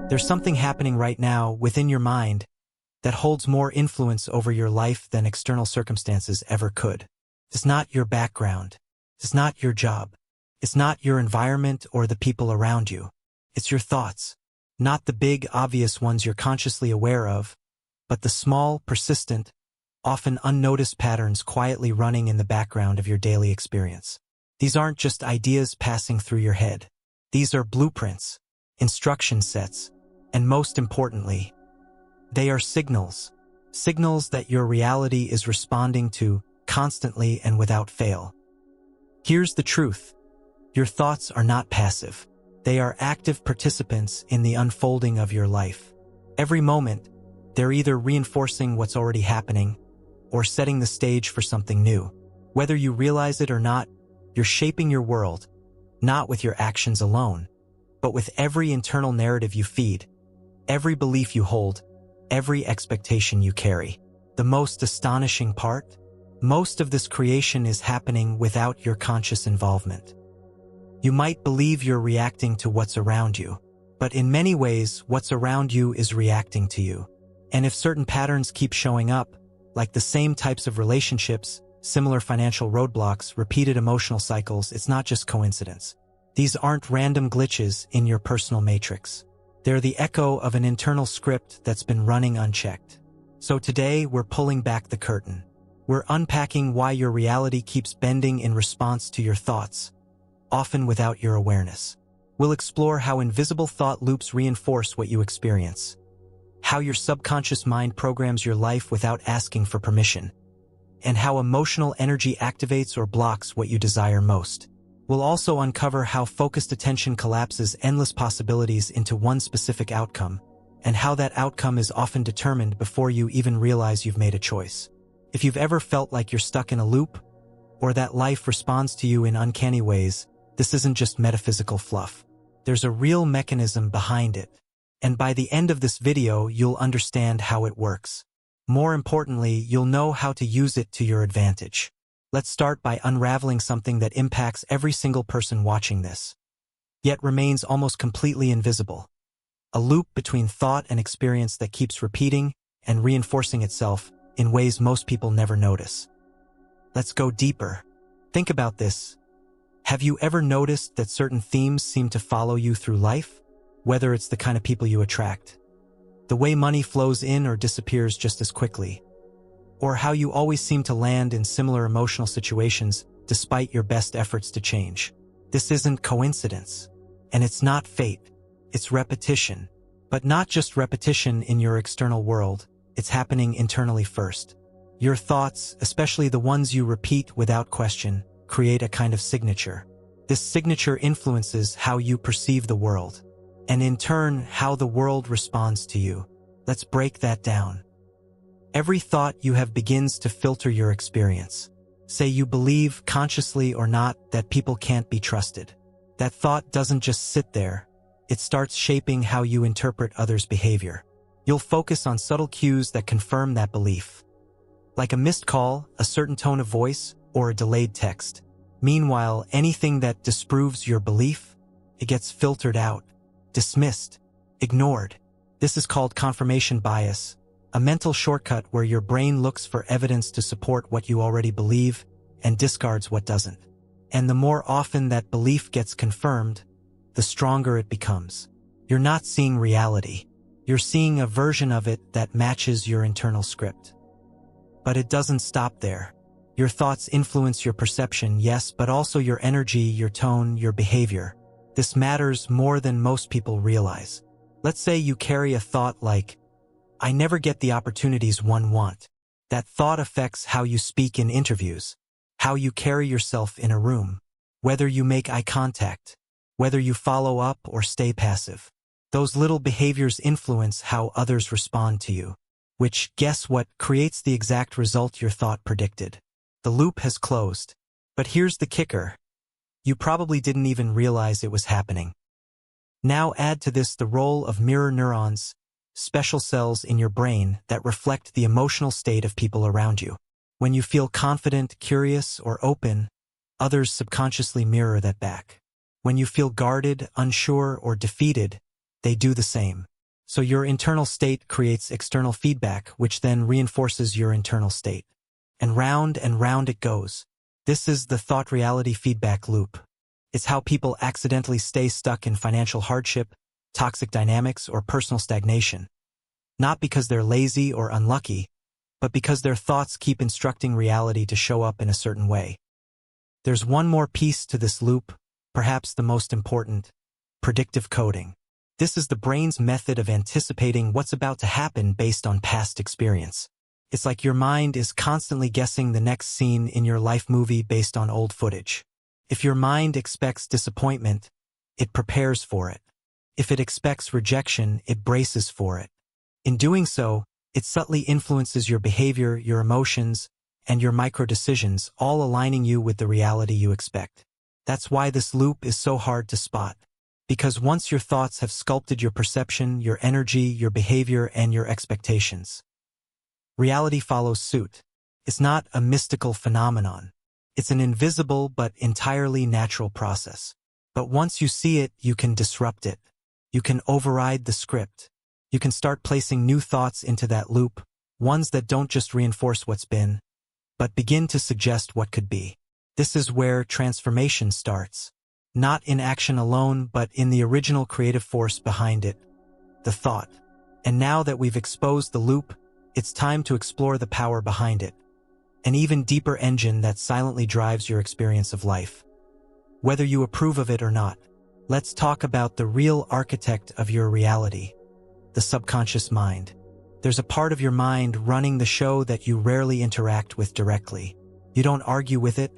There's something happening right now within your mind that holds more influence over your life than external circumstances ever could. It's not your background. It's not your job. It's not your environment or the people around you. It's your thoughts. Not the big, obvious ones you're consciously aware of, but the small, persistent, often unnoticed patterns quietly running in the background of your daily experience. These aren't just ideas passing through your head. These are blueprints, instruction sets, and most importantly, they are signals. Signals that your reality is responding to constantly and without fail. Here's the truth. Your thoughts are not passive. They are active participants in the unfolding of your life. Every moment, they're either reinforcing what's already happening or setting the stage for something new. Whether you realize it or not, you're shaping your world, not with your actions alone, but with every internal narrative you feed, every belief you hold, every expectation you carry. The most astonishing part? Most of this creation is happening without your conscious involvement. You might believe you're reacting to what's around you, but in many ways, what's around you is reacting to you. And if certain patterns keep showing up, like the same types of relationships, similar financial roadblocks, repeated emotional cycles, it's not just coincidence. These aren't random glitches in your personal matrix. They're the echo of an internal script that's been running unchecked. So today, we're pulling back the curtain. We're unpacking why your reality keeps bending in response to your thoughts, often without your awareness. We'll explore how invisible thought loops reinforce what you experience, how your subconscious mind programs your life without asking for permission, and how emotional energy activates or blocks what you desire most. We'll also uncover how focused attention collapses endless possibilities into one specific outcome, and how that outcome is often determined before you even realize you've made a choice. If you've ever felt like you're stuck in a loop, or that life responds to you in uncanny ways, this isn't just metaphysical fluff. There's a real mechanism behind it. And by the end of this video, you'll understand how it works. More importantly, you'll know how to use it to your advantage. Let's start by unraveling something that impacts every single person watching this, yet remains almost completely invisible. A loop between thought and experience that keeps repeating and reinforcing itself in ways most people never notice. Let's go deeper. Think about this. Have you ever noticed that certain themes seem to follow you through life? Whether it's the kind of people you attract, the way money flows in or disappears just as quickly, or how you always seem to land in similar emotional situations despite your best efforts to change. This isn't coincidence, and it's not fate. It's repetition. But not just repetition in your external world, it's happening internally first. Your thoughts, especially the ones you repeat without question, create a kind of signature. This signature influences how you perceive the world, and in turn, how the world responds to you. Let's break that down. Every thought you have begins to filter your experience. Say you believe, consciously or not, that people can't be trusted. That thought doesn't just sit there. It starts shaping how you interpret others' behavior. You'll focus on subtle cues that confirm that belief, like a missed call, a certain tone of voice, or a delayed text. Meanwhile, anything that disproves your belief, it gets filtered out, dismissed, ignored. This is called confirmation bias, a mental shortcut where your brain looks for evidence to support what you already believe and discards what doesn't. And the more often that belief gets confirmed, the stronger it becomes. You're not seeing reality. You're seeing a version of it that matches your internal script. But it doesn't stop there. Your thoughts influence your perception, yes, but also your energy, your tone, your behavior. This matters more than most people realize. Let's say you carry a thought like, "I never get the opportunities one want." That thought affects how you speak in interviews, how you carry yourself in a room, whether you make eye contact, whether you follow up or stay passive. Those little behaviors influence how others respond to you, which, guess what, creates the exact result your thought predicted. The loop has closed. But here's the kicker. You probably didn't even realize it was happening. Now add to this the role of mirror neurons, special cells in your brain that reflect the emotional state of people around you. When you feel confident, curious, or open, others subconsciously mirror that back. When you feel guarded, unsure, or defeated, they do the same. So your internal state creates external feedback, which then reinforces your internal state. And round it goes. This is the thought-reality feedback loop. It's how people accidentally stay stuck in financial hardship, toxic dynamics, or personal stagnation. Not because they're lazy or unlucky, but because their thoughts keep instructing reality to show up in a certain way. There's one more piece to this loop, perhaps the most important: predictive coding. This is the brain's method of anticipating what's about to happen based on past experience. It's like your mind is constantly guessing the next scene in your life movie based on old footage. If your mind expects disappointment, it prepares for it. If it expects rejection, it braces for it. In doing so, it subtly influences your behavior, your emotions, and your micro-decisions, all aligning you with the reality you expect. That's why this loop is so hard to spot. Because once your thoughts have sculpted your perception, your energy, your behavior, and your expectations, reality follows suit. It's not a mystical phenomenon. It's an invisible but entirely natural process. But once you see it, you can disrupt it. You can override the script. You can start placing new thoughts into that loop, ones that don't just reinforce what's been, but begin to suggest what could be. This is where transformation starts. Not in action alone, but in the original creative force behind it, the thought. And now that we've exposed the loop, it's time to explore the power behind it. An even deeper engine that silently drives your experience of life. Whether you approve of it or not, let's talk about the real architect of your reality, the subconscious mind. There's a part of your mind running the show that you rarely interact with directly. You don't argue with it,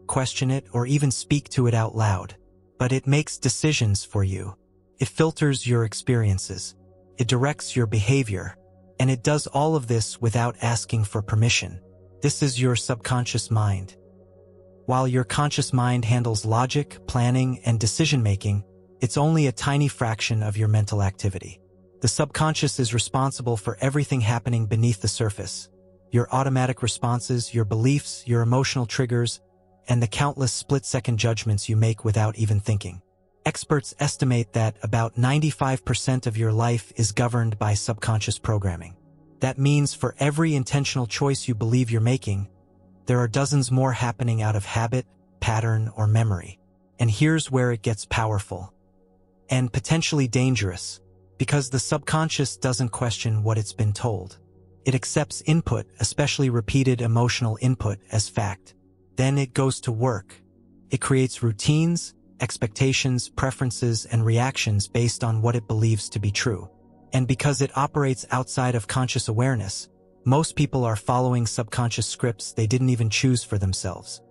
question it, or even speak to it out loud. But it makes decisions for you. It filters your experiences. It directs your behavior. And it does all of this without asking for permission. This is your subconscious mind. While your conscious mind handles logic, planning, and decision-making, it's only a tiny fraction of your mental activity. The subconscious is responsible for everything happening beneath the surface. Your automatic responses, your beliefs, your emotional triggers, and the countless split-second judgments you make without even thinking. Experts estimate that about 95% of your life is governed by subconscious programming. That means for every intentional choice you believe you're making, there are dozens more happening out of habit, pattern, or memory. And here's where it gets powerful. And potentially dangerous, because the subconscious doesn't question what it's been told. It accepts input, especially repeated emotional input, as fact. Then it goes to work. It creates routines, expectations, preferences, and reactions based on what it believes to be true. And because it operates outside of conscious awareness, most people are following subconscious scripts they didn't even choose for themselves.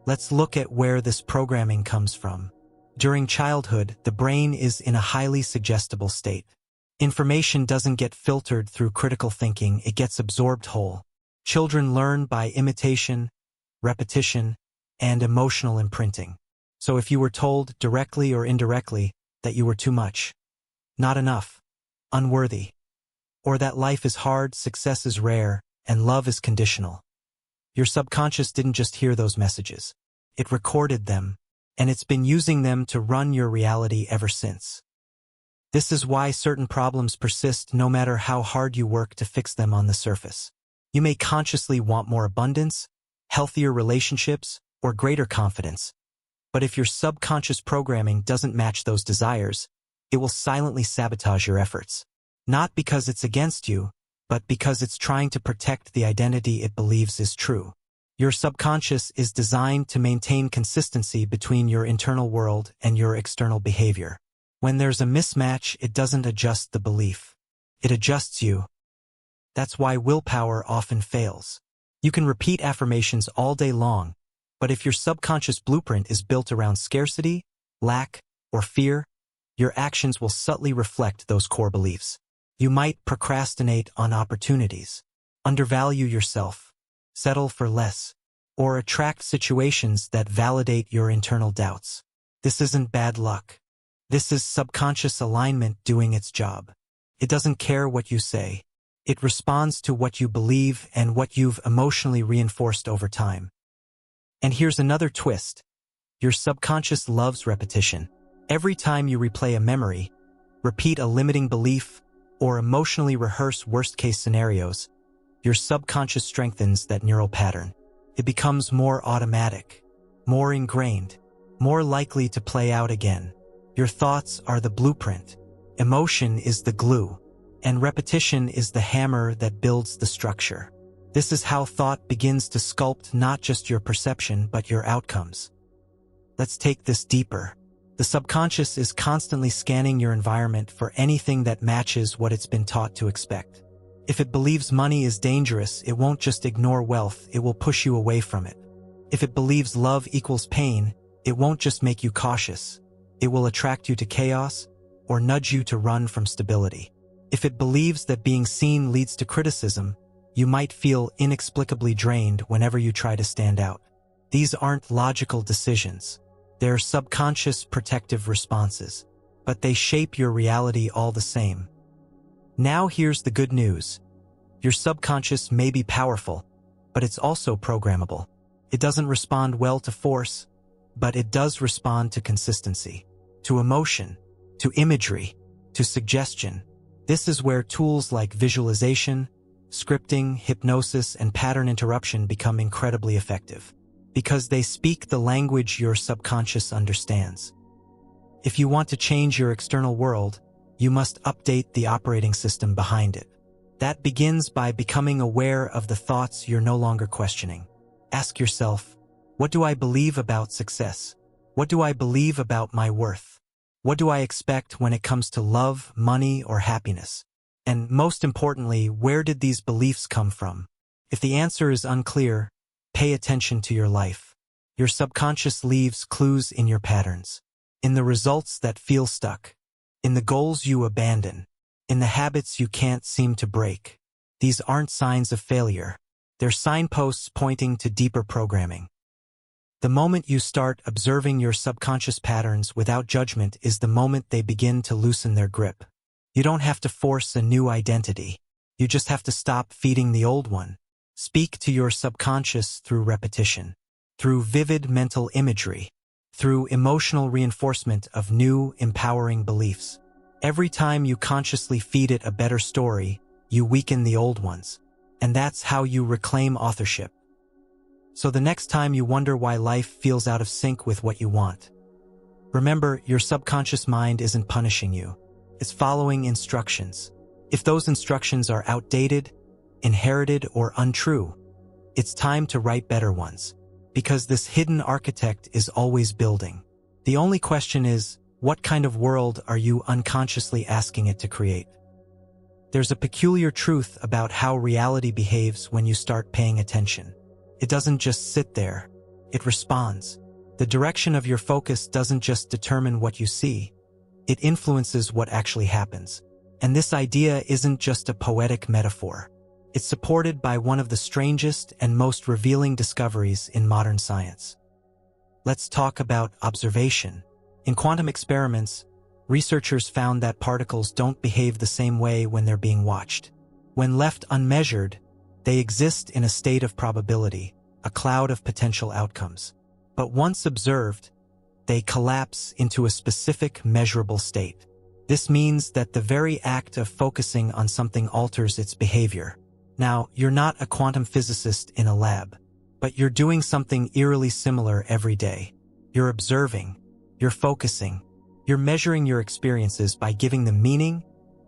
Let's look at where this programming comes from. During childhood, the brain is in a highly suggestible state. Information doesn't get filtered through critical thinking, it gets absorbed whole. Children learn by imitation, repetition, and emotional imprinting. So if you were told, directly or indirectly, that you were too much, not enough, unworthy, or that life is hard, success is rare, and love is conditional, your subconscious didn't just hear those messages. It recorded them, and it's been using them to run your reality ever since. This is why certain problems persist no matter how hard you work to fix them on the surface. You may consciously want more abundance, healthier relationships, or greater confidence. But if your subconscious programming doesn't match those desires, it will silently sabotage your efforts. Not because it's against you, but because it's trying to protect the identity it believes is true. Your subconscious is designed to maintain consistency between your internal world and your external behavior. When there's a mismatch, it doesn't adjust the belief. It adjusts you. That's why willpower often fails. You can repeat affirmations all day long, but if your subconscious blueprint is built around scarcity, lack, or fear, your actions will subtly reflect those core beliefs. You might procrastinate on opportunities, undervalue yourself, settle for less, or attract situations that validate your internal doubts. This isn't bad luck. This is subconscious alignment doing its job. It doesn't care what you say. It responds to what you believe and what you've emotionally reinforced over time. And here's another twist. Your subconscious loves repetition. Every time you replay a memory, repeat a limiting belief, or emotionally rehearse worst-case scenarios, your subconscious strengthens that neural pattern. It becomes more automatic, more ingrained, more likely to play out again. Your thoughts are the blueprint, emotion is the glue, and repetition is the hammer that builds the structure. This is how thought begins to sculpt not just your perception but your outcomes. Let's take this deeper. The subconscious is constantly scanning your environment for anything that matches what it's been taught to expect. If it believes money is dangerous, it won't just ignore wealth, it will push you away from it. If it believes love equals pain, it won't just make you cautious. It will attract you to chaos or nudge you to run from stability. If it believes that being seen leads to criticism, you might feel inexplicably drained whenever you try to stand out. These aren't logical decisions. They're subconscious protective responses, but they shape your reality all the same. Now here's the good news. Your subconscious may be powerful, but it's also programmable. It doesn't respond well to force, but it does respond to consistency, to emotion, to imagery, to suggestion. This is where tools like visualization, scripting, hypnosis, and pattern interruption become incredibly effective, because they speak the language your subconscious understands. If you want to change your external world, you must update the operating system behind it. That begins by becoming aware of the thoughts you're no longer questioning. Ask yourself, what do I believe about success? What do I believe about my worth? What do I expect when it comes to love, money, or happiness? And most importantly, where did these beliefs come from? If the answer is unclear, pay attention to your life. Your subconscious leaves clues in your patterns, in the results that feel stuck, in the goals you abandon, in the habits you can't seem to break. These aren't signs of failure. They're signposts pointing to deeper programming. The moment you start observing your subconscious patterns without judgment is the moment they begin to loosen their grip. You don't have to force a new identity. You just have to stop feeding the old one. Speak to your subconscious through repetition, through vivid mental imagery, through emotional reinforcement of new, empowering beliefs. Every time you consciously feed it a better story, you weaken the old ones. And that's how you reclaim authorship. So the next time you wonder why life feels out of sync with what you want, remember, your subconscious mind isn't punishing you. It's following instructions. If those instructions are outdated, inherited, or untrue, it's time to write better ones. Because this hidden architect is always building. The only question is, what kind of world are you unconsciously asking it to create? There's a peculiar truth about how reality behaves when you start paying attention. It doesn't just sit there. It responds. The direction of your focus doesn't just determine what you see. It influences what actually happens. And this idea isn't just a poetic metaphor. It's supported by one of the strangest and most revealing discoveries in modern science. Let's talk about observation. In quantum experiments, researchers found that particles don't behave the same way when they're being watched. When left unmeasured, they exist in a state of probability, a cloud of potential outcomes. But once observed, they collapse into a specific measurable state. This means that the very act of focusing on something alters its behavior. Now, you're not a quantum physicist in a lab, but you're doing something eerily similar every day. You're observing, you're focusing, you're measuring your experiences by giving them meaning,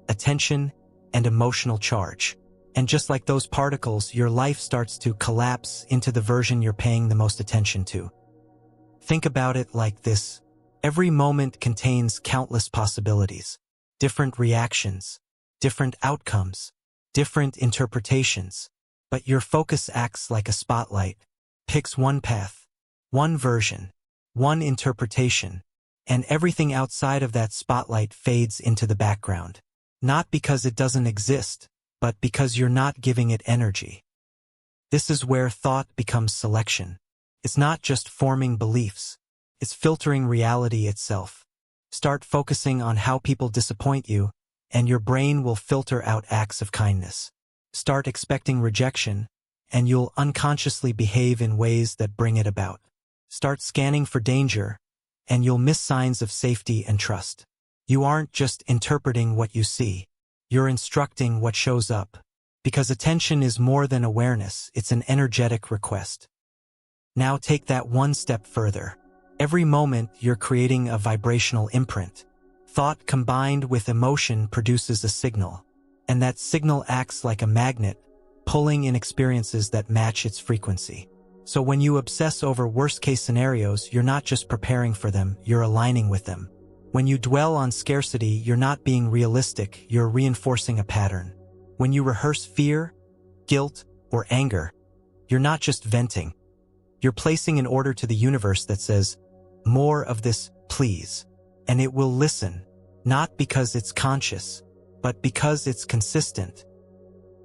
attention, and emotional charge. And just like those particles, your life starts to collapse into the version you're paying the most attention to. Think about it like this. Every moment contains countless possibilities, different reactions, different outcomes, different interpretations. But your focus acts like a spotlight, picks one path, one version, one interpretation, and everything outside of that spotlight fades into the background. Not because it doesn't exist, but because you're not giving it energy. This is where thought becomes selection. It's not just forming beliefs. It's filtering reality itself. Start focusing on how people disappoint you, and your brain will filter out acts of kindness. Start expecting rejection, and you'll unconsciously behave in ways that bring it about. Start scanning for danger, and you'll miss signs of safety and trust. You aren't just interpreting what you see. You're instructing what shows up. Because attention is more than awareness, it's an energetic request. Now take that one step further. Every moment you're creating a vibrational imprint. Thought combined with emotion produces a signal. And that signal acts like a magnet, pulling in experiences that match its frequency. So when you obsess over worst-case scenarios, you're not just preparing for them, you're aligning with them. When you dwell on scarcity, you're not being realistic, you're reinforcing a pattern. When you rehearse fear, guilt, or anger, you're not just venting. You're placing an order to the universe that says, "More of this, please." And it will listen, not because it's conscious, but because it's consistent.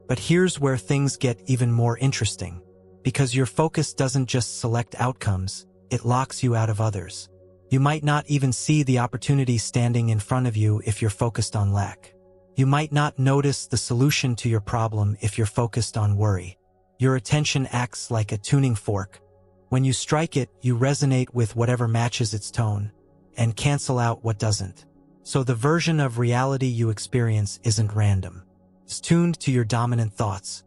But here's where things get even more interesting. Because your focus doesn't just select outcomes, it locks you out of others. You might not even see the opportunity standing in front of you if you're focused on lack. You might not notice the solution to your problem if you're focused on worry. Your attention acts like a tuning fork. When you strike it, you resonate with whatever matches its tone, and cancel out what doesn't. So the version of reality you experience isn't random. It's tuned to your dominant thoughts.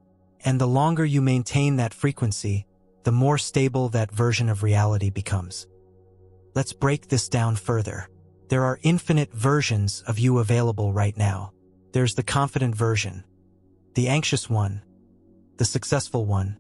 And the longer you maintain that frequency, the more stable that version of reality becomes. Let's break this down further. There are infinite versions of you available right now. There's the confident version, the anxious one, the successful one,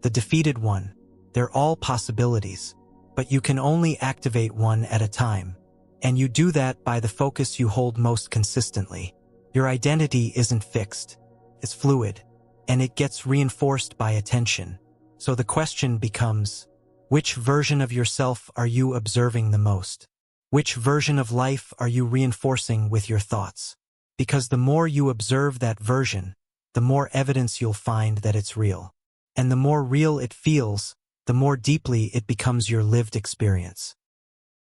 the defeated one. They're all possibilities, but you can only activate one at a time. And you do that by the focus you hold most consistently. Your identity isn't fixed. It's fluid. And it gets reinforced by attention. So the question becomes, which version of yourself are you observing the most? Which version of life are you reinforcing with your thoughts? Because the more you observe that version, the more evidence you'll find that it's real. And the more real it feels, the more deeply it becomes your lived experience.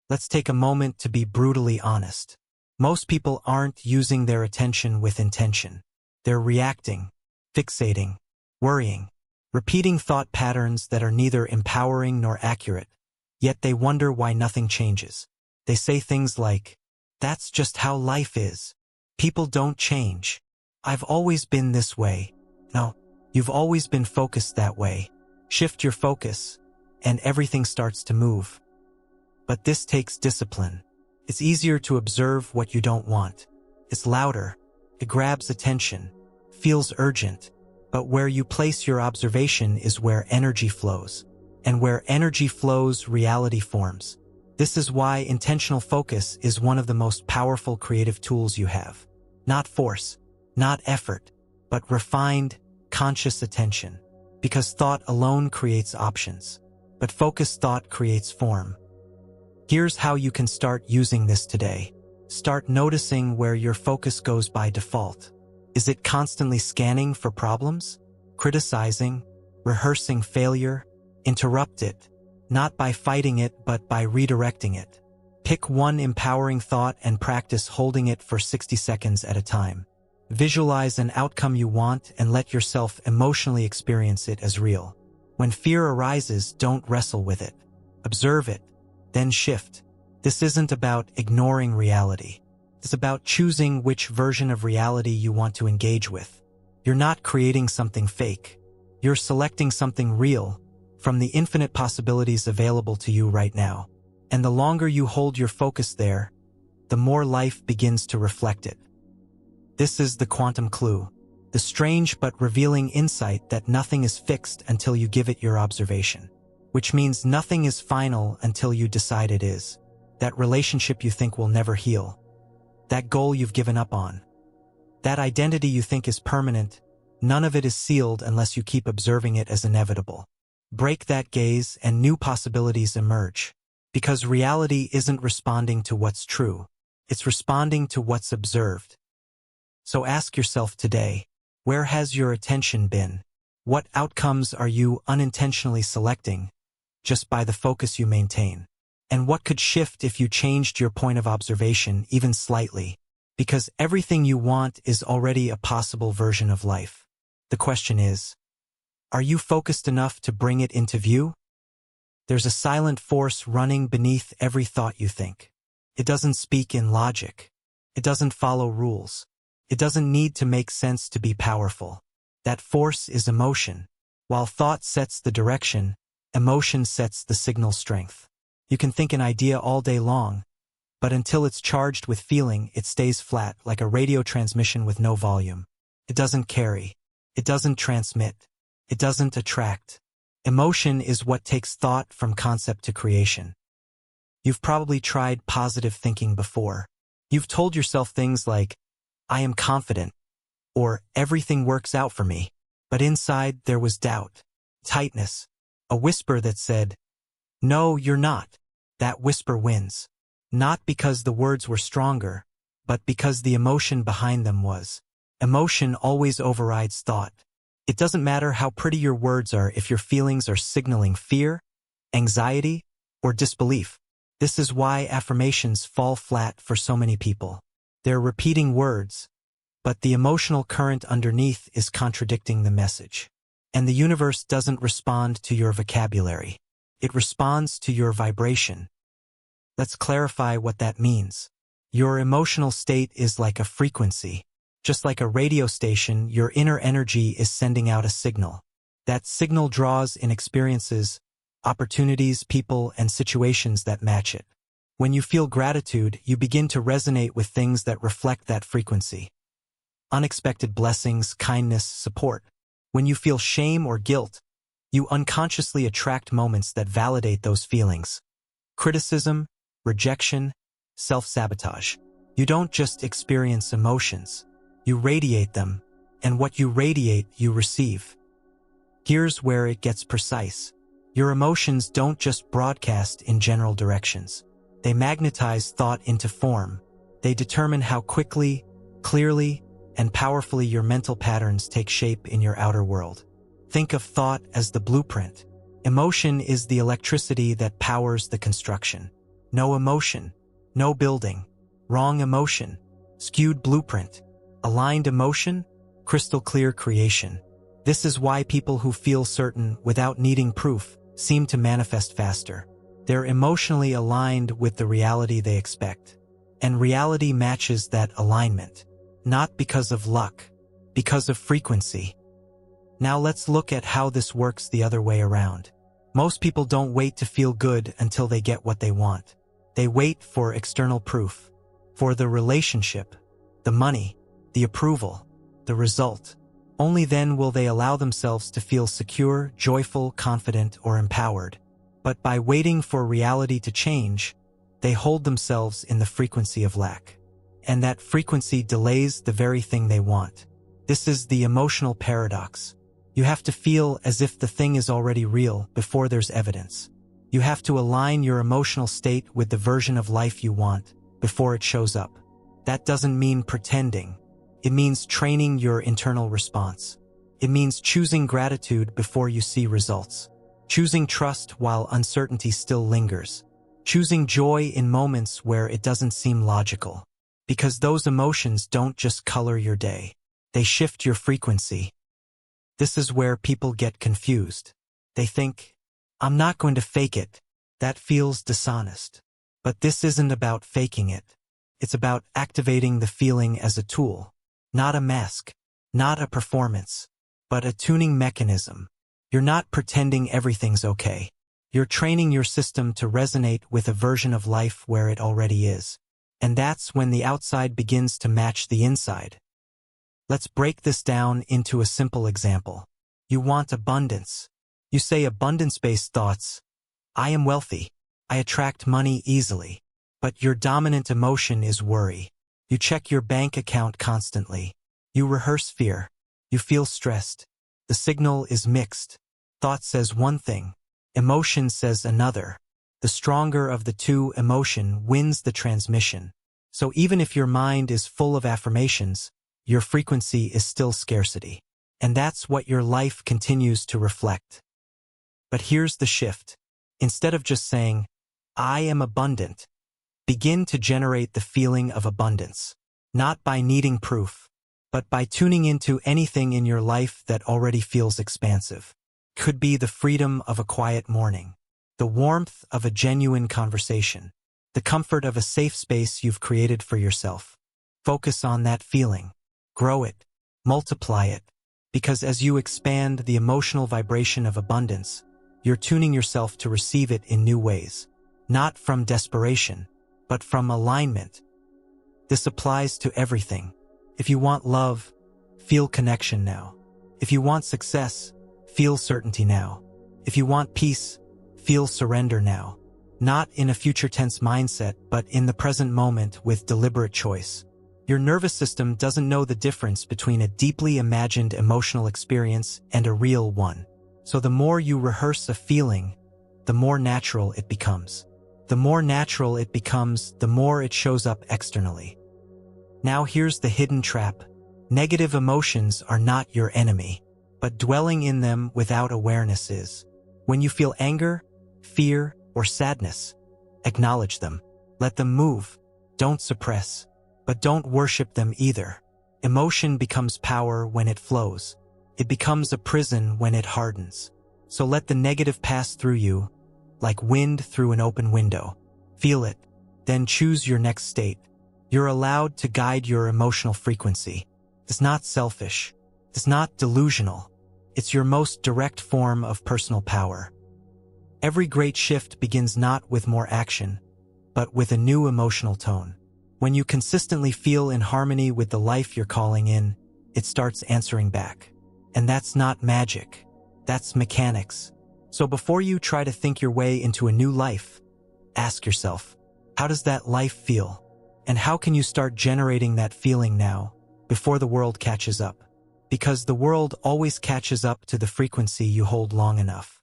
Let's take a moment to be brutally honest. Most people aren't using their attention with intention. They're reacting, fixating, worrying, repeating thought patterns that are neither empowering nor accurate, yet they wonder why nothing changes. They say things like, "That's just how life is. People don't change. I've always been this way." No, you've always been focused that way. Shift your focus, and everything starts to move. But this takes discipline. It's easier to observe what you don't want. It's louder. It grabs attention. Feels urgent, but where you place your observation is where energy flows. And where energy flows, reality forms. This is why intentional focus is one of the most powerful creative tools you have. Not force, not effort, but refined, conscious attention. Because thought alone creates options, but focused thought creates form. Here's how you can start using this today. Start noticing where your focus goes by default. Is it constantly scanning for problems? Criticizing? Rehearsing failure? Interrupt it, not by fighting it but by redirecting it. Pick one empowering thought and practice holding it for 60 seconds at a time. Visualize an outcome you want and let yourself emotionally experience it as real. When fear arises, don't wrestle with it. Observe it, then shift. This isn't about ignoring reality. It's about choosing which version of reality you want to engage with. You're not creating something fake. You're selecting something real from the infinite possibilities available to you right now. And the longer you hold your focus there, the more life begins to reflect it. This is the quantum clue, the strange but revealing insight that nothing is fixed until you give it your observation. Which means nothing is final until you decide it is. That relationship you think will never heal. That goal you've given up on. That identity you think is permanent, none of it is sealed unless you keep observing it as inevitable. Break that gaze and new possibilities emerge. Because reality isn't responding to what's true. It's responding to what's observed. So ask yourself today, where has your attention been? What outcomes are you unintentionally selecting just by the focus you maintain? And what could shift if you changed your point of observation even slightly? Because everything you want is already a possible version of life. The question is, are you focused enough to bring it into view? There's a silent force running beneath every thought you think. It doesn't speak in logic. It doesn't follow rules. It doesn't need to make sense to be powerful. That force is emotion. While thought sets the direction, emotion sets the signal strength. You can think an idea all day long, but until it's charged with feeling, it stays flat like a radio transmission with no volume. It doesn't carry. It doesn't transmit. It doesn't attract. Emotion is what takes thought from concept to creation. You've probably tried positive thinking before. You've told yourself things like, I am confident, or everything works out for me. But inside there was doubt, tightness, a whisper that said, no, you're not. That whisper wins. Not because the words were stronger, but because the emotion behind them was. Emotion always overrides thought. It doesn't matter how pretty your words are if your feelings are signaling fear, anxiety, or disbelief. This is why affirmations fall flat for so many people. They're repeating words, but the emotional current underneath is contradicting the message. And the universe doesn't respond to your vocabulary. It responds to your vibration. Let's clarify what that means. Your emotional state is like a frequency. Just like a radio station, your inner energy is sending out a signal. That signal draws in experiences, opportunities, people, and situations that match it. When you feel gratitude, you begin to resonate with things that reflect that frequency. Unexpected blessings, kindness, support. When you feel shame or guilt, you unconsciously attract moments that validate those feelings. Criticism, rejection, self-sabotage. You don't just experience emotions. You radiate them, and what you radiate, you receive. Here's where it gets precise. Your emotions don't just broadcast in general directions. They magnetize thought into form. They determine how quickly, clearly, and powerfully your mental patterns take shape in your outer world. Think of thought as the blueprint. Emotion is the electricity that powers the construction. No emotion, no building. Wrong emotion, skewed blueprint. Aligned emotion, crystal clear creation. This is why people who feel certain without needing proof seem to manifest faster. They're emotionally aligned with the reality they expect. And reality matches that alignment. Not because of luck, because of frequency. Now let's look at how this works the other way around. Most people don't wait to feel good until they get what they want. They wait for external proof, for the relationship, the money, the approval, the result. Only then will they allow themselves to feel secure, joyful, confident, or empowered. But by waiting for reality to change, they hold themselves in the frequency of lack. And that frequency delays the very thing they want. This is the emotional paradox. You have to feel as if the thing is already real before there's evidence. You have to align your emotional state with the version of life you want before it shows up. That doesn't mean pretending. It means training your internal response. It means choosing gratitude before you see results. Choosing trust while uncertainty still lingers. Choosing joy in moments where it doesn't seem logical. Because those emotions don't just color your day. They shift your frequency. This is where people get confused. They think, I'm not going to fake it. That feels dishonest. But this isn't about faking it. It's about activating the feeling as a tool. Not a mask. Not a performance. But a tuning mechanism. You're not pretending everything's okay. You're training your system to resonate with a version of life where it already is. And that's when the outside begins to match the inside. Let's break this down into a simple example. You want abundance. You say abundance-based thoughts. I am wealthy. I attract money easily. But your dominant emotion is worry. You check your bank account constantly. You rehearse fear. You feel stressed. The signal is mixed. Thought says one thing. Emotion says another. The stronger of the two, emotion, wins the transmission. So even if your mind is full of affirmations, your frequency is still scarcity. And that's what your life continues to reflect. But here's the shift. Instead of just saying, I am abundant, begin to generate the feeling of abundance. Not by needing proof, but by tuning into anything in your life that already feels expansive. Could be the freedom of a quiet morning, the warmth of a genuine conversation, the comfort of a safe space you've created for yourself. Focus on that feeling. grow it, multiply it, because as you expand the emotional vibration of abundance, you're tuning yourself to receive it in new ways, not from desperation, but from alignment. This applies to everything. If you want love, feel connection now. If you want success, feel certainty now. If you want peace, feel surrender now. Not in a future tense mindset, but in the present moment with deliberate choice. Your nervous system doesn't know the difference between a deeply imagined emotional experience and a real one. So the more you rehearse a feeling, the more natural it becomes. The more natural it becomes, the more it shows up externally. Now here's the hidden trap. Negative emotions are not your enemy, but dwelling in them without awareness is. When you feel anger, fear, or sadness, acknowledge them. Let them move. Don't suppress. But don't worship them either. Emotion becomes power when it flows. It becomes a prison when it hardens. So let the negative pass through you, like wind through an open window. Feel it, then choose your next state. You're allowed to guide your emotional frequency. It's not selfish. It's not delusional. It's your most direct form of personal power. Every great shift begins not with more action, but with a new emotional tone. When you consistently feel in harmony with the life you're calling in, it starts answering back. And that's not magic. That's mechanics. So before you try to think your way into a new life, ask yourself, how does that life feel? And how can you start generating that feeling now, before the world catches up? Because the world always catches up to the frequency you hold long enough.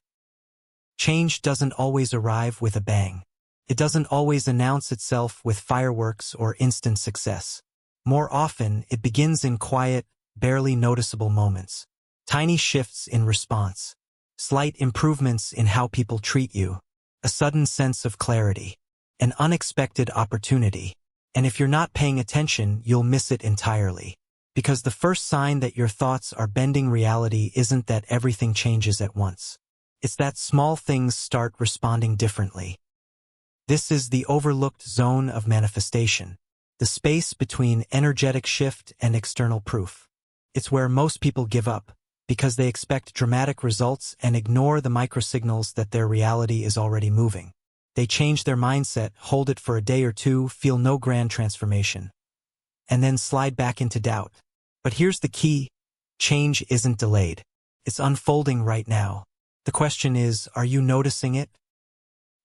Change doesn't always arrive with a bang. It doesn't always announce itself with fireworks or instant success. More often, it begins in quiet, barely noticeable moments. Tiny shifts in response. Slight improvements in how people treat you. A sudden sense of clarity. An unexpected opportunity. And if you're not paying attention, you'll miss it entirely. Because the first sign that your thoughts are bending reality isn't that everything changes at once. It's that small things start responding differently. This is the overlooked zone of manifestation, the space between energetic shift and external proof. It's where most people give up, because they expect dramatic results and ignore the microsignals that their reality is already moving. They change their mindset, hold it for a day or two, feel no grand transformation, and then slide back into doubt. But here's the key: change isn't delayed. It's unfolding right now. The question is, are you noticing it?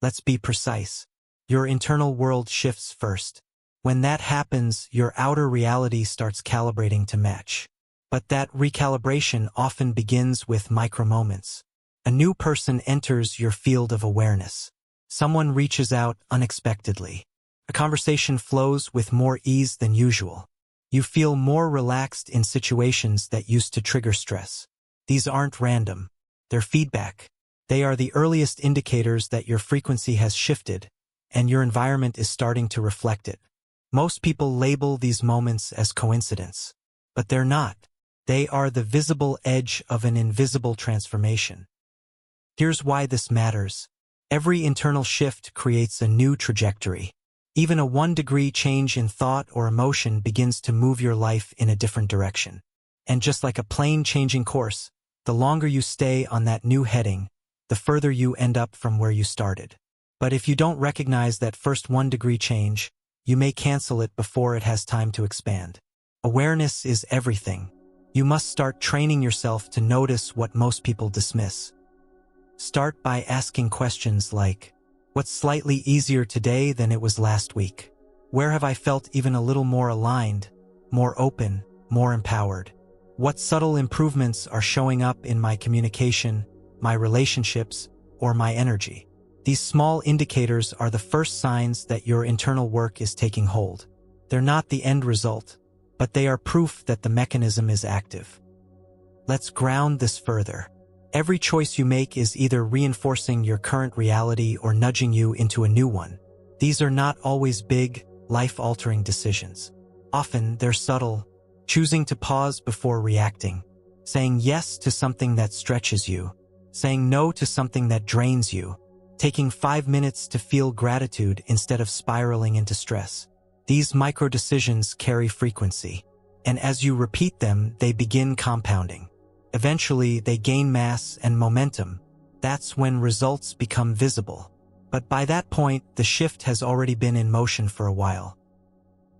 Let's be precise. Your internal world shifts first. When that happens, your outer reality starts calibrating to match. But that recalibration often begins with micro-moments. A new person enters your field of awareness. Someone reaches out unexpectedly. A conversation flows with more ease than usual. You feel more relaxed in situations that used to trigger stress. These aren't random. They're feedback. They are the earliest indicators that your frequency has shifted, and your environment is starting to reflect it. Most people label these moments as coincidence, but they're not. They are the visible edge of an invisible transformation. Here's why this matters. Every internal shift creates a new trajectory. Even a 1-degree change in thought or emotion begins to move your life in a different direction. And just like a plane changing course, the longer you stay on that new heading, the further you end up from where you started. But if you don't recognize that first 1-degree change, you may cancel it before it has time to expand. Awareness is everything. You must start training yourself to notice what most people dismiss. Start by asking questions like, what's slightly easier today than it was last week? Where have I felt even a little more aligned, more open, more empowered? What subtle improvements are showing up in my communication, my relationships, or my energy? These small indicators are the first signs that your internal work is taking hold. They're not the end result, but they are proof that the mechanism is active. Let's ground this further. Every choice you make is either reinforcing your current reality or nudging you into a new one. These are not always big, life-altering decisions. Often, they're subtle, choosing to pause before reacting, saying yes to something that stretches you, saying no to something that drains you, taking 5 minutes to feel gratitude instead of spiraling into stress. These micro-decisions carry frequency, And as you repeat them, they begin compounding. Eventually, they gain mass and momentum. That's when results become visible. But by that point, the shift has already been in motion for a while.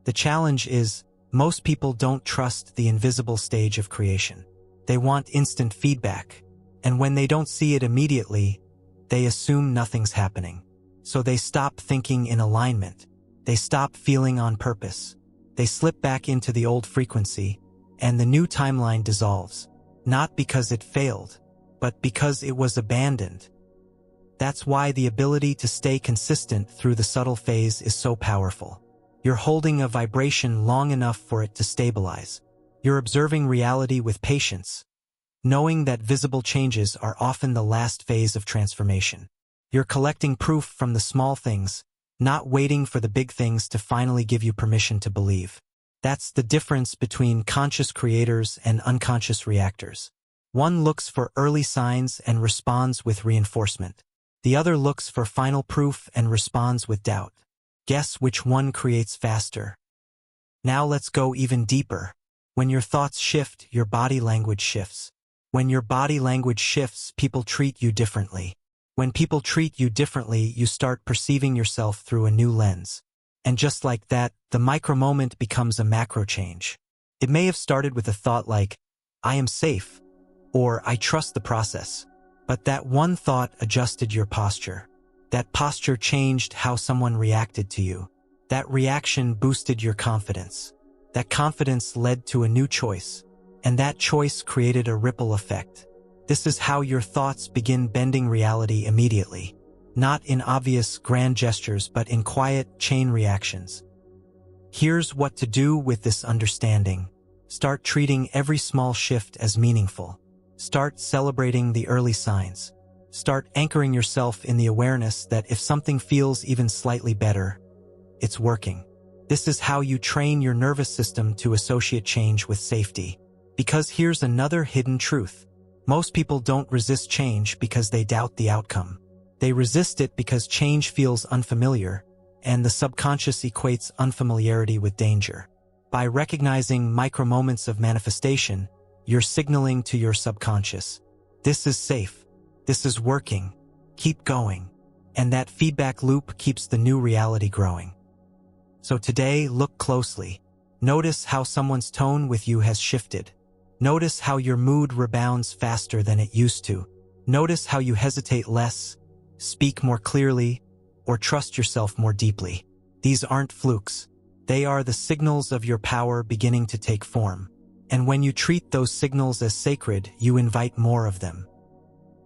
The challenge is, most people don't trust the invisible stage of creation. They want instant feedback. And when they don't see it immediately, they assume nothing's happening. So they stop thinking in alignment. They stop feeling on purpose. They slip back into the old frequency, and the new timeline dissolves. Not because it failed, but because it was abandoned. That's why the ability to stay consistent through the subtle phase is so powerful. You're holding a vibration long enough for it to stabilize. You're observing reality with patience, knowing that visible changes are often the last phase of transformation. You're collecting proof from the small things, not waiting for the big things to finally give you permission to believe. That's the difference between conscious creators and unconscious reactors. One looks for early signs and responds with reinforcement. The other looks for final proof and responds with doubt. Guess which one creates faster? Now let's go even deeper. When your thoughts shift, your body language shifts. When your body language shifts, people treat you differently. When people treat you differently, you start perceiving yourself through a new lens. And just like that, the micro-moment becomes a macro change. It may have started with a thought like, I am safe, or I trust the process. But that one thought adjusted your posture. That posture changed how someone reacted to you. That reaction boosted your confidence. That confidence led to a new choice. And that choice created a ripple effect. This is how your thoughts begin bending reality immediately. Not in obvious grand gestures, but in quiet chain reactions. Here's what to do with this understanding. Start treating every small shift as meaningful. Start celebrating the early signs. Start anchoring yourself in the awareness that if something feels even slightly better, it's working. This is how you train your nervous system to associate change with safety. Because here's another hidden truth. Most people don't resist change because they doubt the outcome. They resist it because change feels unfamiliar, and the subconscious equates unfamiliarity with danger. By recognizing micro-moments of manifestation, you're signaling to your subconscious, this is safe, this is working, keep going. And that feedback loop keeps the new reality growing. So today, look closely. Notice how someone's tone with you has shifted. Notice how your mood rebounds faster than it used to. Notice how you hesitate less, speak more clearly, or trust yourself more deeply. These aren't flukes. They are the signals of your power beginning to take form. And when you treat those signals as sacred, you invite more of them.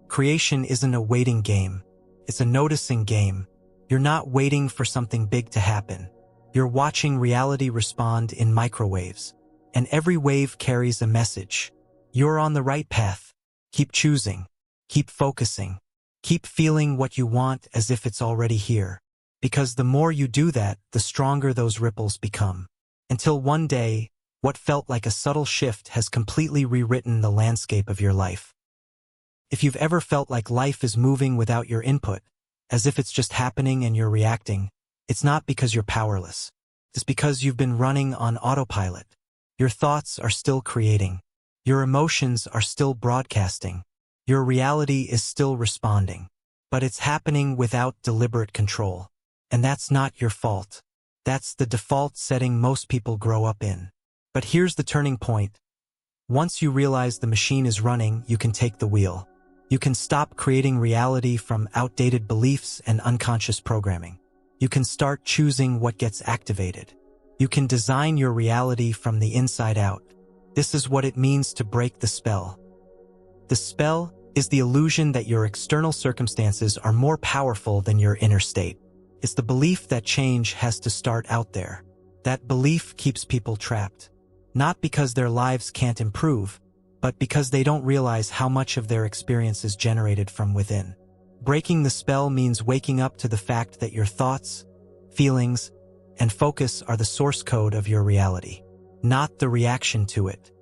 Creation isn't a waiting game. It's a noticing game. You're not waiting for something big to happen. You're watching reality respond in microwaves. And every wave carries a message. You're on the right path. Keep choosing. Keep focusing. Keep feeling what you want as if it's already here. Because the more you do that, the stronger those ripples become. Until one day, what felt like a subtle shift has completely rewritten the landscape of your life. If you've ever felt like life is moving without your input, as if it's just happening and you're reacting, it's not because you're powerless. It's because you've been running on autopilot. Your thoughts are still creating. Your emotions are still broadcasting. Your reality is still responding. But it's happening without deliberate control. And that's not your fault. That's the default setting most people grow up in. But here's the turning point. Once you realize the machine is running, you can take the wheel. You can stop creating reality from outdated beliefs and unconscious programming. You can start choosing what gets activated. You can design your reality from the inside out. This is what it means to break the spell. The spell is the illusion that your external circumstances are more powerful than your inner state. It's the belief that change has to start out there. That belief keeps people trapped. Not because their lives can't improve, but because they don't realize how much of their experience is generated from within. Breaking the spell means waking up to the fact that your thoughts, feelings, and focus are the source code of your reality, not the reaction to it.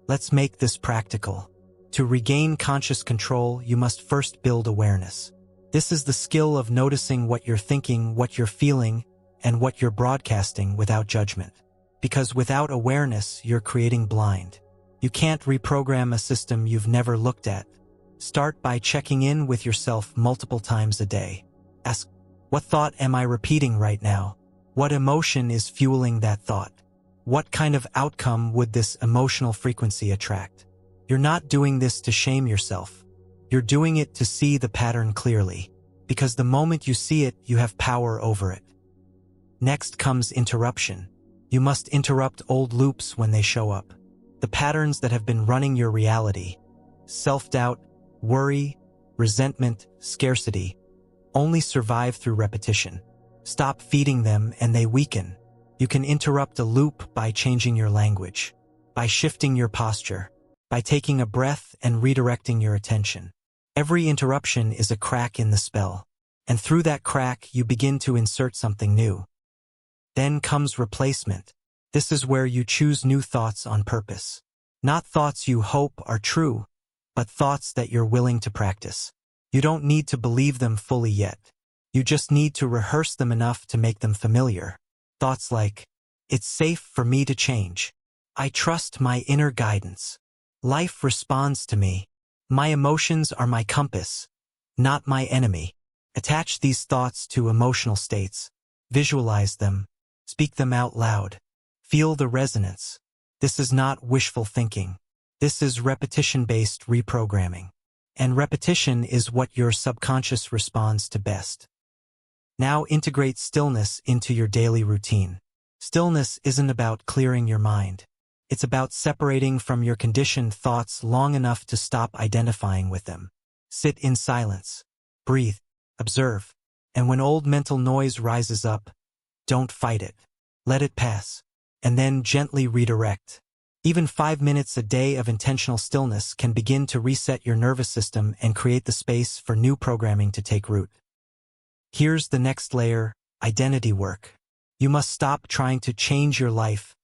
Let's make this practical. To regain conscious control, you must first build awareness. This is the skill of noticing what you're thinking, what you're feeling, and what you're broadcasting without judgment. Because without awareness, you're creating blind. You can't reprogram a system you've never looked at. Start by checking in with yourself multiple times a day. Ask, what thought am I repeating right now? What emotion is fueling that thought? What kind of outcome would this emotional frequency attract? You're not doing this to shame yourself. You're doing it to see the pattern clearly. Because the moment you see it, you have power over it. Next comes interruption. You must interrupt old loops when they show up. The patterns that have been running your reality. Self-doubt, worry, resentment, scarcity, only survive through repetition. Stop feeding them and they weaken. You can interrupt a loop by changing your language, by shifting your posture, by taking a breath and redirecting your attention. Every interruption is a crack in the spell, and through that crack you begin to insert something new. Then comes replacement. This is where you choose new thoughts on purpose. Not thoughts you hope are true, but thoughts that you're willing to practice. You don't need to believe them fully yet. You just need to rehearse them enough to make them familiar. Thoughts like, it's safe for me to change. I trust my inner guidance. Life responds to me. My emotions are my compass, not my enemy. Attach these thoughts to emotional states. Visualize them. Speak them out loud. Feel the resonance. This is not wishful thinking. This is repetition-based reprogramming. And repetition is what your subconscious responds to best. Now integrate stillness into your daily routine. Stillness isn't about clearing your mind. It's about separating from your conditioned thoughts long enough to stop identifying with them. Sit in silence. Breathe. Observe. And when old mental noise rises up, don't fight it. Let it pass. And then gently redirect. Even 5 minutes a day of intentional stillness can begin to reset your nervous system and create the space for new programming to take root. Here's the next layer, identity work. You must stop trying to change your life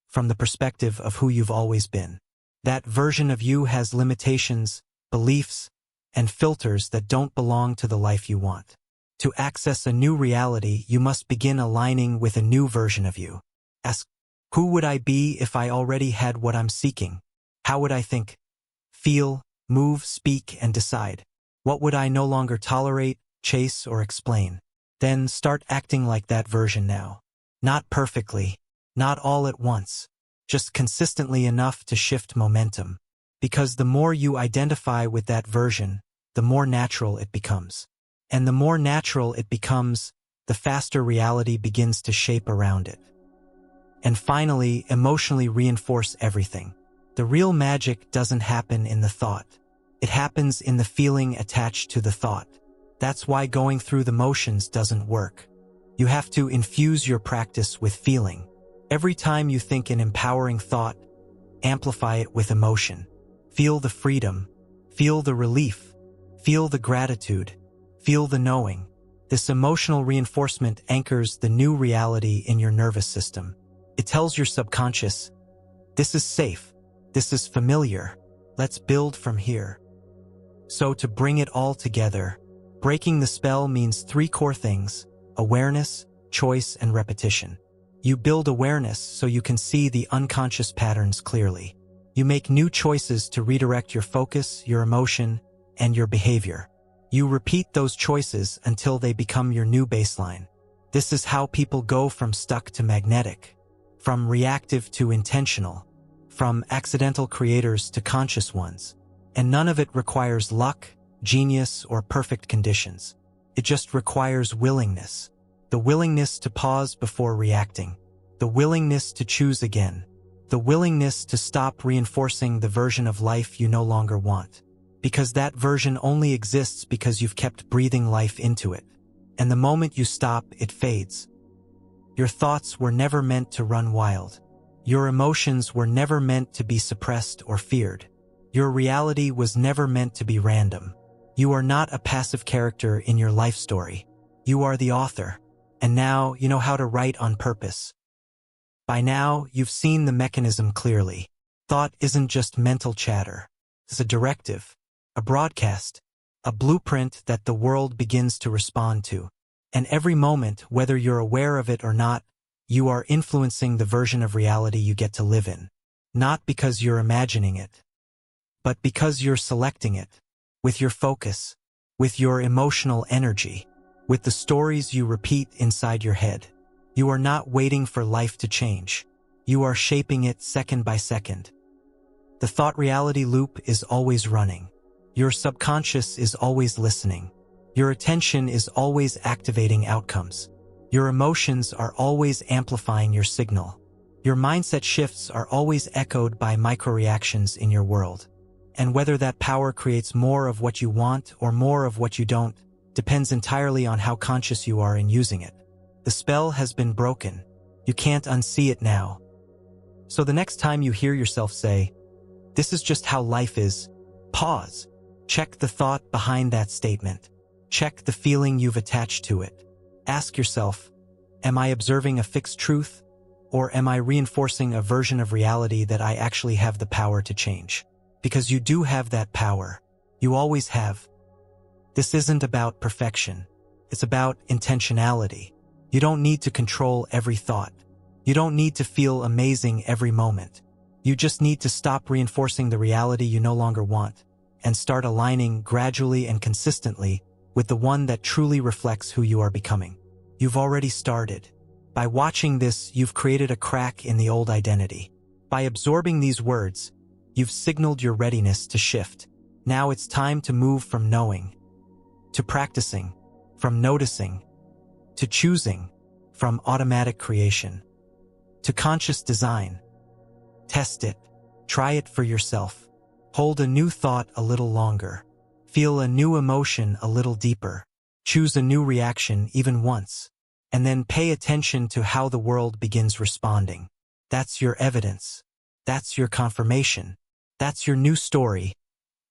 from the perspective of who you've always been. That version of you has limitations, beliefs, and filters that don't belong to the life you want. To access a new reality, you must begin aligning with a new version of you. Ask, who would I be if I already had what I'm seeking? How would I think, feel, move, speak, and decide? What would I no longer tolerate, chase, or explain? Then start acting like that version now. Not perfectly, not all at once, just consistently enough to shift momentum. Because the more you identify with that version, the more natural it becomes. And the more natural it becomes, the faster reality begins to shape around it. And finally, emotionally reinforce everything. The real magic doesn't happen in the thought. It happens in the feeling attached to the thought. That's why going through the motions doesn't work. You have to infuse your practice with feeling. Every time you think an empowering thought, amplify it with emotion. Feel the freedom. Feel the relief. Feel the gratitude. Feel the knowing. This emotional reinforcement anchors the new reality in your nervous system. It tells your subconscious, this is safe, this is familiar, let's build from here. So to bring it all together, breaking the spell means 3 core things: awareness, choice, and repetition. You build awareness so you can see the unconscious patterns clearly. You make new choices to redirect your focus, your emotion, and your behavior. You repeat those choices until they become your new baseline. This is how people go from stuck to magnetic, from reactive to intentional, from accidental creators to conscious ones. And none of it requires luck, genius, or perfect conditions. It just requires willingness. The willingness to pause before reacting. The willingness to choose again. The willingness to stop reinforcing the version of life you no longer want. Because that version only exists because you've kept breathing life into it. And the moment you stop, it fades. Your thoughts were never meant to run wild. Your emotions were never meant to be suppressed or feared. Your reality was never meant to be random. You are not a passive character in your life story. You are the author. And now you know how to write on purpose. By now, you've seen the mechanism clearly. Thought isn't just mental chatter. It's a directive, a broadcast, a blueprint that the world begins to respond to. And every moment, whether you're aware of it or not, you are influencing the version of reality you get to live in. Not because you're imagining it, but because you're selecting it. With your focus, with your emotional energy, with the stories you repeat inside your head. You are not waiting for life to change. You are shaping it second by second. The thought-reality loop is always running. Your subconscious is always listening. Your attention is always activating outcomes. Your emotions are always amplifying your signal. Your mindset shifts are always echoed by micro-reactions in your world. And whether that power creates more of what you want or more of what you don't, depends entirely on how conscious you are in using it. The spell has been broken. You can't unsee it now. So the next time you hear yourself say, "This is just how life is," pause. Check the thought behind that statement. Check the feeling you've attached to it. Ask yourself, am I observing a fixed truth, or am I reinforcing a version of reality that I actually have the power to change? Because you do have that power. You always have. This isn't about perfection. It's about intentionality. You don't need to control every thought. You don't need to feel amazing every moment. You just need to stop reinforcing the reality you no longer want and start aligning gradually and consistently with the one that truly reflects who you are becoming. You've already started. By watching this, you've created a crack in the old identity. By absorbing these words, you've signaled your readiness to shift. Now it's time to move from knowing to practicing, from noticing to choosing, from automatic creation to conscious design. Test it. Try it for yourself. Hold a new thought a little longer. Feel a new emotion a little deeper. Choose a new reaction even once. And then pay attention to how the world begins responding. That's your evidence. That's your confirmation. That's your new story,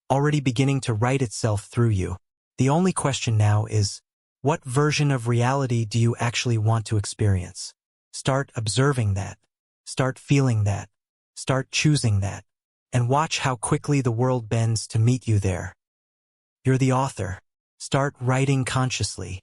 already beginning to write itself through you. The only question now is, what version of reality do you actually want to experience? Start observing that. Start feeling that. Start choosing that. And watch how quickly the world bends to meet you there. You're the author. Start writing consciously.